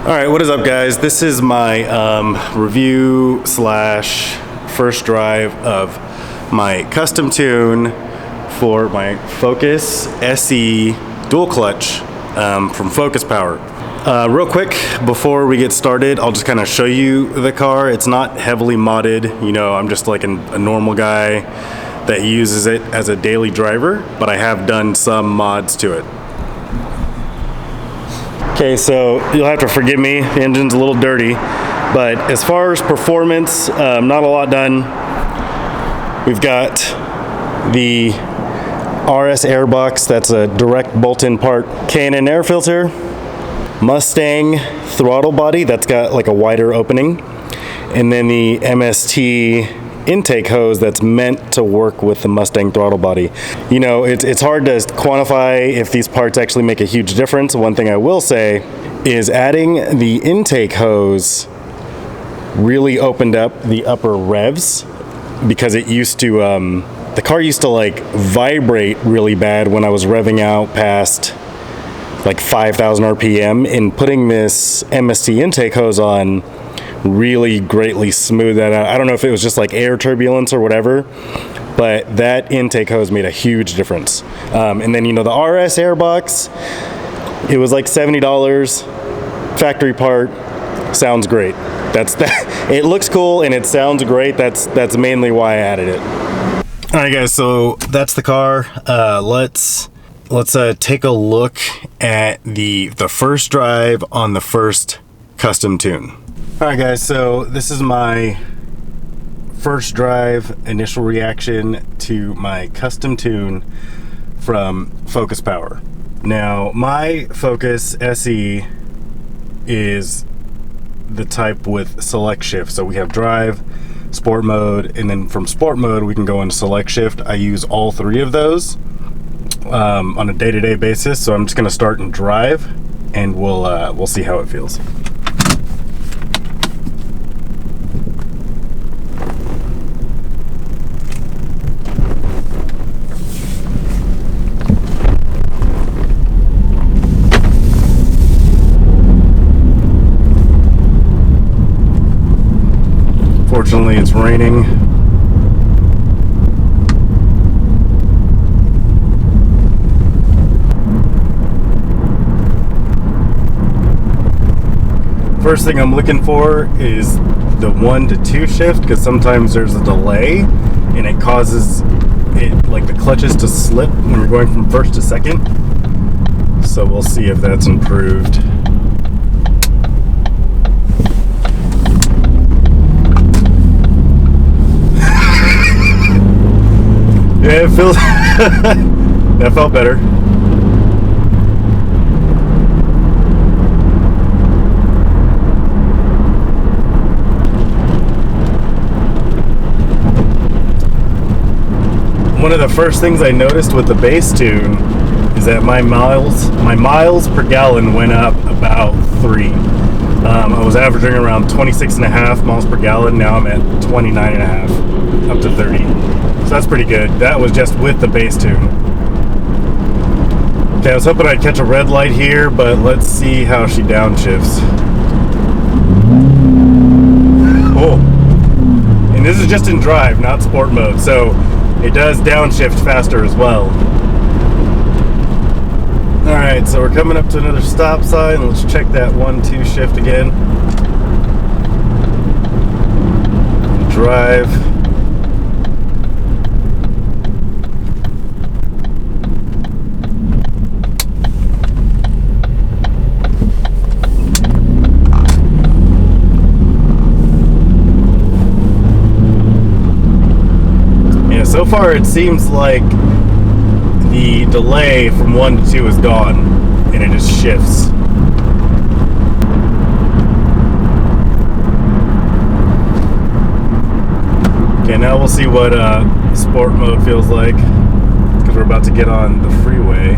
All right, what is up, guys? This is my review slash first drive of my custom tune for my Focus SE dual clutch from Focus Power. Real quick, before we get started, I'll just kind of show you the car. It's not heavily modded. You know, I'm just like a normal guy that uses it as a daily driver, but I have done some mods to it. Okay, so you'll have to forgive me, the engine's a little dirty, but as far as performance, not a lot done. We've got the RS airbox, that's a direct bolt-in part. K&N air filter, Mustang throttle body, that's got like a wider opening, and then the MST intake hose that's meant to work with the Mustang throttle body. You know, it's hard to quantify if these parts actually make a huge difference. One thing I will say is adding the intake hose really opened up the upper revs, because it used to, the car used to like vibrate really bad when I was revving out past like 5,000 RPM, and putting this MST intake hose on really greatly smooth that out. I don't know if it was just like air turbulence or whatever, but that intake hose made a huge difference. And then, you know, the RS airbox, it was like $70, factory part, sounds great. That's that. It looks cool and it sounds great. That's mainly why I added it. All right, guys, so that's the car. Let's take a look at the first drive on the first custom tune. All right, guys, so this is my first drive initial reaction to my custom tune from Focus Power. Now, my Focus SE is the type with select shift. So we have drive, sport mode, and then from sport mode we can go into select shift. I use all three of those on a day-to-day basis. So I'm just gonna start in drive and we'll see how it feels. Fortunately, it's raining. First thing I'm looking for is the 1 to 2 shift, because sometimes there's a delay and it causes it, like the clutches, to slip when you're going from first to second. So we'll see if that's improved. Yeah, it feels that felt better. One of the first things I noticed with the bass tune is that my miles per gallon went up about 3. I was averaging around 26.5 miles per gallon. Now I'm at 29.5, up to 30. So that's pretty good. That was just with the bass tune. Okay, I was hoping I'd catch a red light here, but let's see how she downshifts. Oh, and this is just in drive, not sport mode, so it does downshift faster as well. Alright, so we're coming up to another stop sign. Let's check that 1-2 shift again. Drive. Yeah, so far it seems like the delay from 1 to 2 is gone, and it just shifts. Okay, now we'll see what sport mode feels like, because we're about to get on the freeway.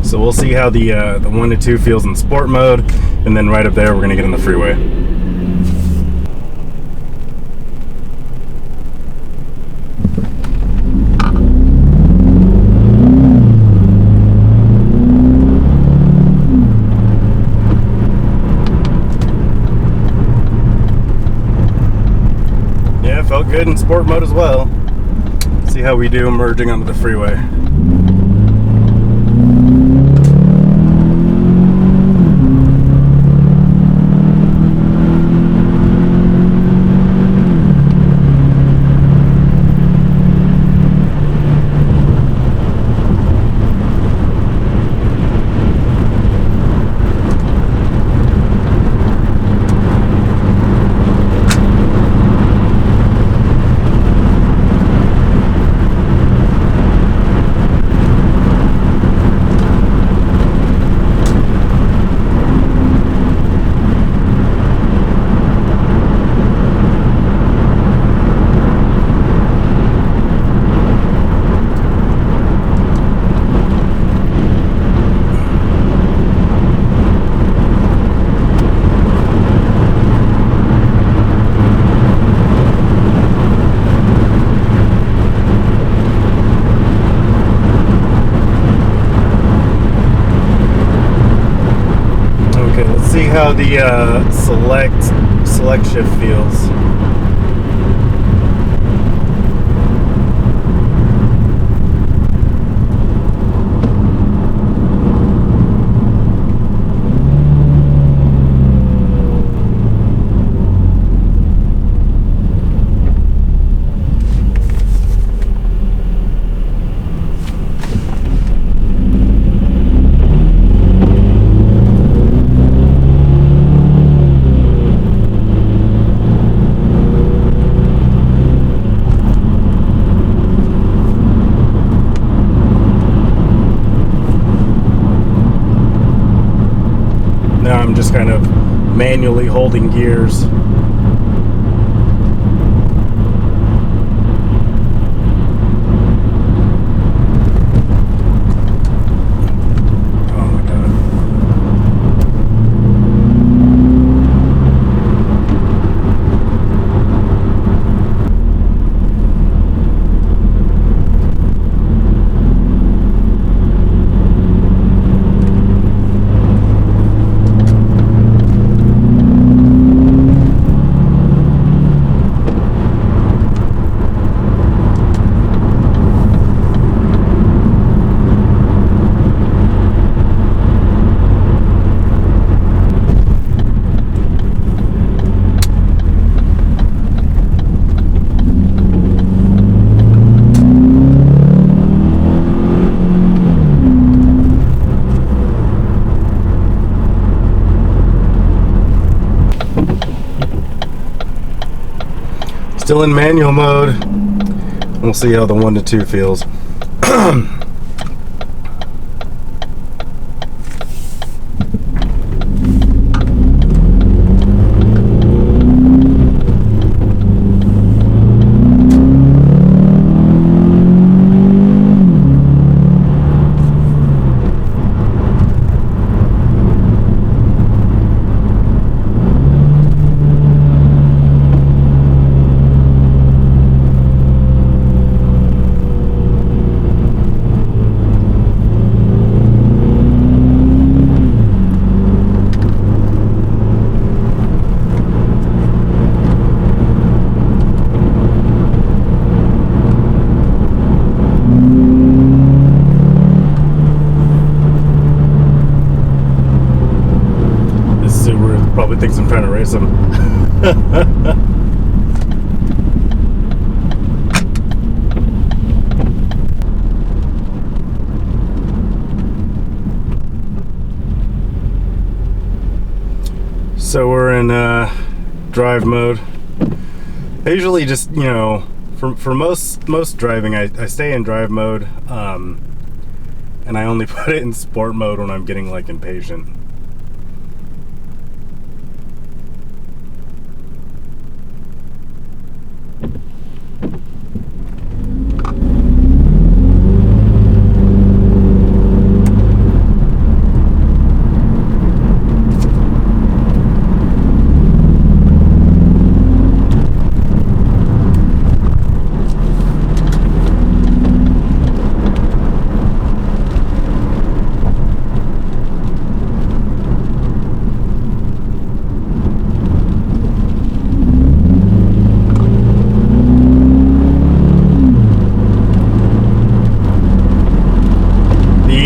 So we'll see how the 1 to 2 feels in sport mode, and then right up there we're going to get in the freeway. Yeah, felt good in sport mode as well. See how we do merging onto the freeway. See how the select shift feels. Now I'm just kind of manually holding gears. Oh my God. Still in manual mode. We'll see how the 1 to 2 feels. Probably thinks I'm trying to race him. So we're in drive mode. I usually just, you know, for most driving, I stay in drive mode, and I only put it in sport mode when I'm getting like impatient.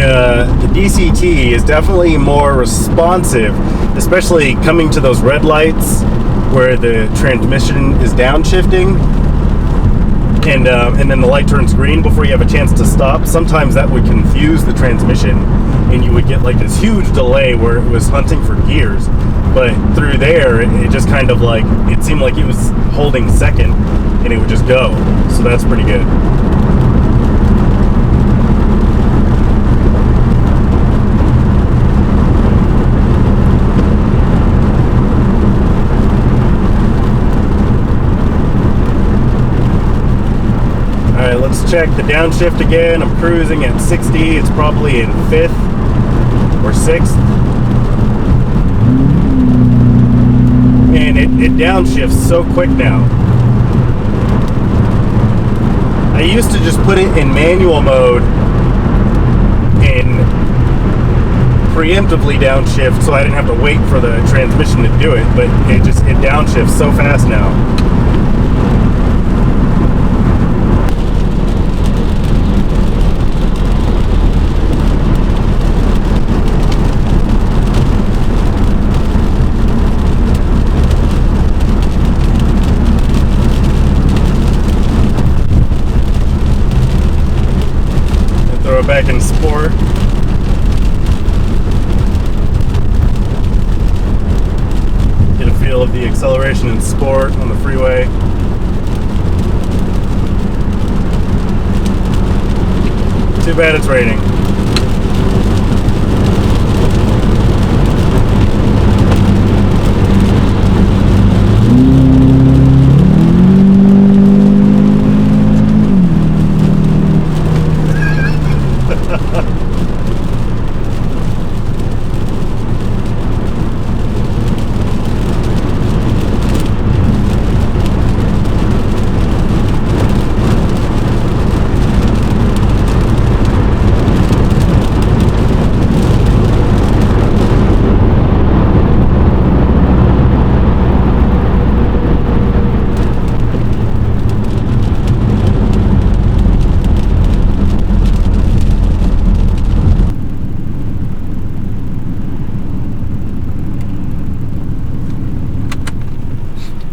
The DCT is definitely more responsive, especially coming to those red lights where the transmission is downshifting, and then the light turns green before you have a chance to stop. Sometimes that would confuse the transmission, and you would get like this huge delay where it was hunting for gears. But through there, it just kind of like, it seemed like it was holding second, and it would just go. So that's pretty good. Alright, let's check the downshift again. I'm cruising at 60. It's probably in 5th or 6th. And it downshifts so quick now. I used to just put it in manual mode and preemptively downshift so I didn't have to wait for the transmission to do it, but it downshifts so fast now. Throw it back in sport. Get a feel of the acceleration in sport on the freeway. Too bad it's raining.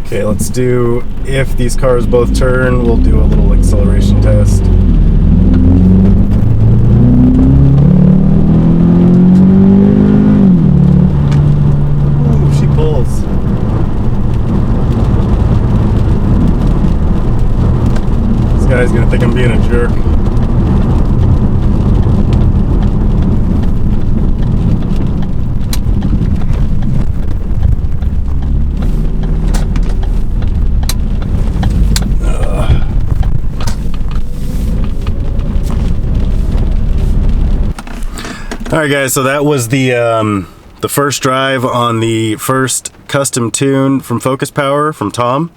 Okay, let's do, if these cars both turn, we'll do a little acceleration test. Ooh, she pulls. This guy's gonna think I'm being a jerk. All right, guys, so that was the first drive on the first custom tune from Focus Power from Tom.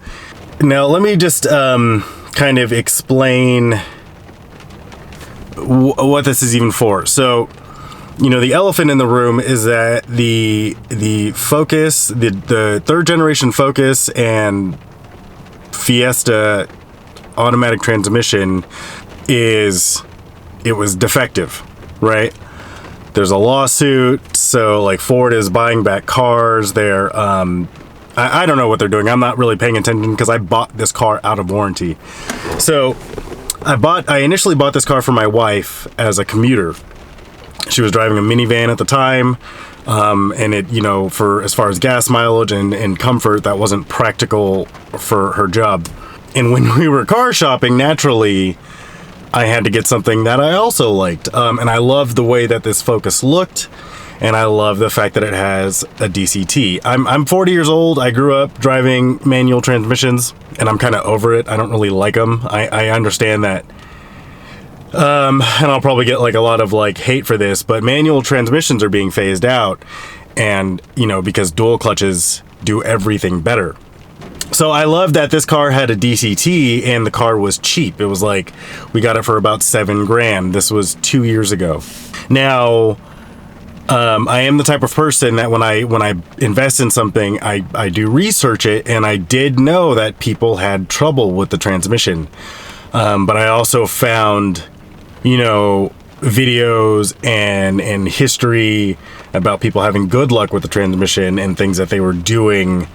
Now, let me just kind of explain what this is even for. So, you know, the elephant in the room is that the Focus, the third generation Focus and Fiesta automatic transmission it was defective, right? There's a lawsuit, so like Ford is buying back cars. They're I don't know what they're doing. I'm not really paying attention because I bought this car out of warranty. So I initially bought this car for my wife as a commuter. She was driving a minivan at the time, and it, you know, for as far as gas mileage and comfort, that wasn't practical for her job. And when we were car shopping, naturally, I had to get something that I also liked. And I loved the way that this Focus looked, and I love the fact that it has a DCT. I'm 40 years old. I grew up driving manual transmissions, and I'm kind of over it. I don't really like them. I understand that. And I'll probably get like a lot of like hate for this, but manual transmissions are being phased out, and you know, because dual clutches do everything better. So I love that this car had a DCT and the car was cheap. It was like, we got it for about $7 grand. This was 2 years ago. Now, I am the type of person that when I invest in something, I do research it, and I did know that people had trouble with the transmission. But I also found, you know, videos and history about people having good luck with the transmission and things that they were doing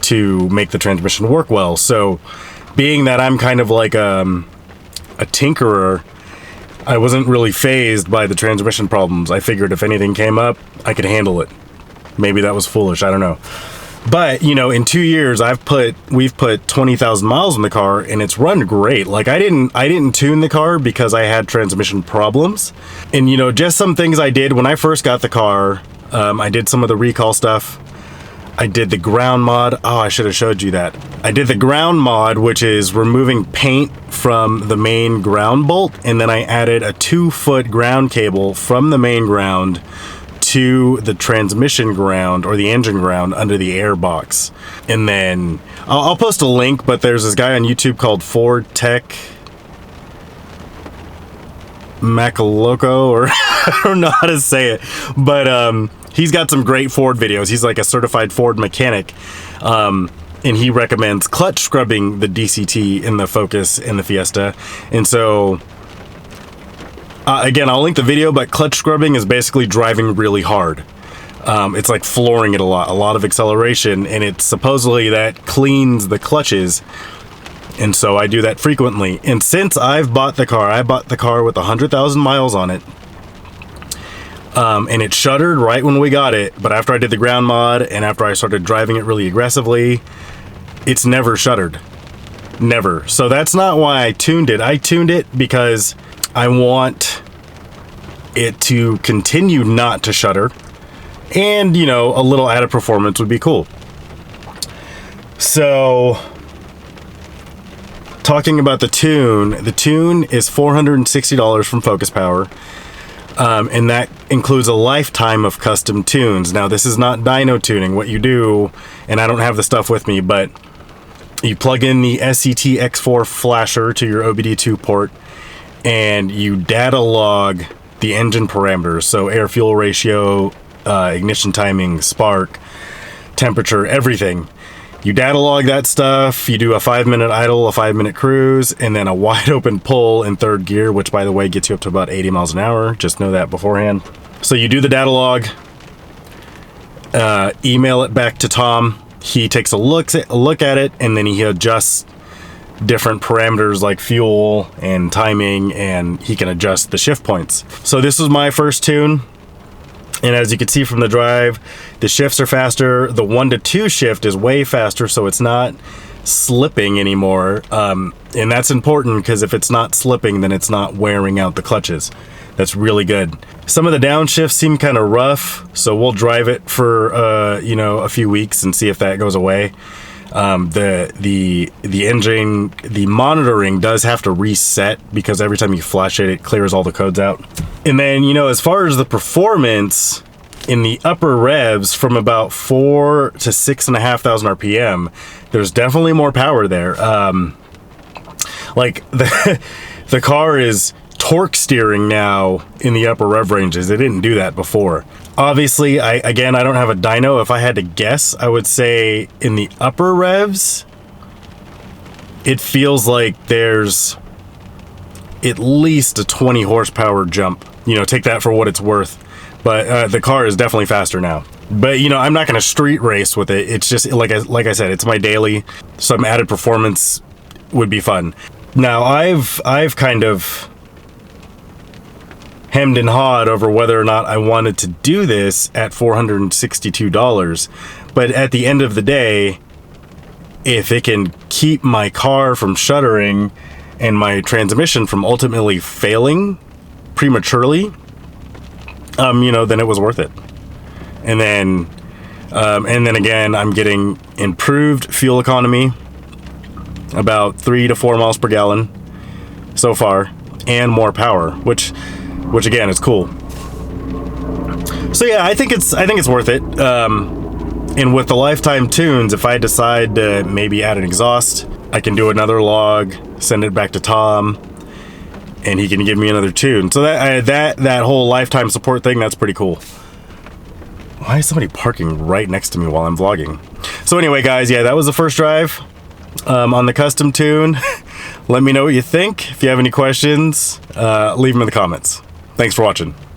to make the transmission work well. So being that I'm kind of like a tinkerer, I wasn't really fazed by the transmission problems. I figured if anything came up, I could handle it. Maybe that was foolish, I don't know. But, you know, in 2 years, we've put 20,000 miles in the car, and it's run great. Like, I didn't tune the car because I had transmission problems. And, you know, just some things I did when I first got the car. I did some of the recall stuff. I did the ground mod. Oh, I should have showed you that. I did the ground mod, which is removing paint from the main ground bolt, and then I added a 2-foot ground cable from the main ground to the transmission ground or the engine ground under the air box. And then I'll post a link, but there's this guy on YouTube called Ford Tech Macaloco, or I don't know how to say it, but he's got some great Ford videos. He's like a certified Ford mechanic, and he recommends clutch scrubbing the DCT in the Focus and the Fiesta. And so again, I'll link the video, but clutch scrubbing is basically driving really hard. It's like flooring it a lot of acceleration, and it's supposedly that cleans the clutches. And so I do that frequently. And since I've bought the car, I bought the car with 100,000 miles on it. And it shuddered right when we got it, but after I did the ground mod and after I started driving it really aggressively, it's never shuddered. Never. So that's not why I tuned it. I tuned it because I want it to continue not to shudder, and, you know, a little added performance would be cool. So talking about the tune is $460 from Focus Power. And that includes a lifetime of custom tunes. Now, this is not dyno tuning. What you do, and I don't have the stuff with me, but you plug in the SCT X4 flasher to your OBD2 port, and you data log the engine parameters. So air fuel ratio, ignition timing, spark, temperature, everything. You data log that stuff. You do a 5-minute idle, a 5-minute cruise, and then a wide open pull in third gear, which, by the way, gets you up to about 80 miles an hour. Just know that beforehand. So you do the data log, email it back to Tom. He takes a look at it, and then he adjusts different parameters like fuel and timing, and he can adjust the shift points. So this was my first tune. And as you can see from the drive, the shifts are faster. The 1 to 2 shift is way faster, so it's not slipping anymore. And that's important, because if it's not slipping, then it's not wearing out the clutches. That's really good. Some of the downshifts seem kind of rough, so we'll drive it for you know, a few weeks and see if that goes away. The engine, the monitoring does have to reset, because every time you flash it, it clears all the codes out. And then, you know, as far as the performance in the upper revs, from about 4 to 6,500 RPM, there's definitely more power there. Like the car is torque steering now in the upper rev ranges. It didn't do that before. Obviously, I don't have a dyno. If I had to guess, I would say in the upper revs, it feels like there's at least a 20 horsepower jump. You know, take that for what it's worth. But the car is definitely faster now. But, you know, I'm not going to street race with it. It's just, like I said, it's my daily. Some added performance would be fun. Now, I've kind of hemmed and hawed over whether or not I wanted to do this at $462. But at the end of the day, if it can keep my car from shuddering and my transmission from ultimately failing prematurely, you know, then it was worth it. And then again, I'm getting improved fuel economy, about 3 to 4 miles per gallon so far, and more power, which again is cool. So yeah, I think it's worth it. And with the lifetime tunes, if I decide to maybe add an exhaust, I can do another log, send it back to Tom, and he can give me another tune. So that whole lifetime support thing, that's pretty cool. Why is somebody parking right next to me while I'm vlogging? So anyway, guys, yeah, that was the first drive on the custom tune. Let me know what you think. If you have any questions, leave them in the comments. Thanks for watching.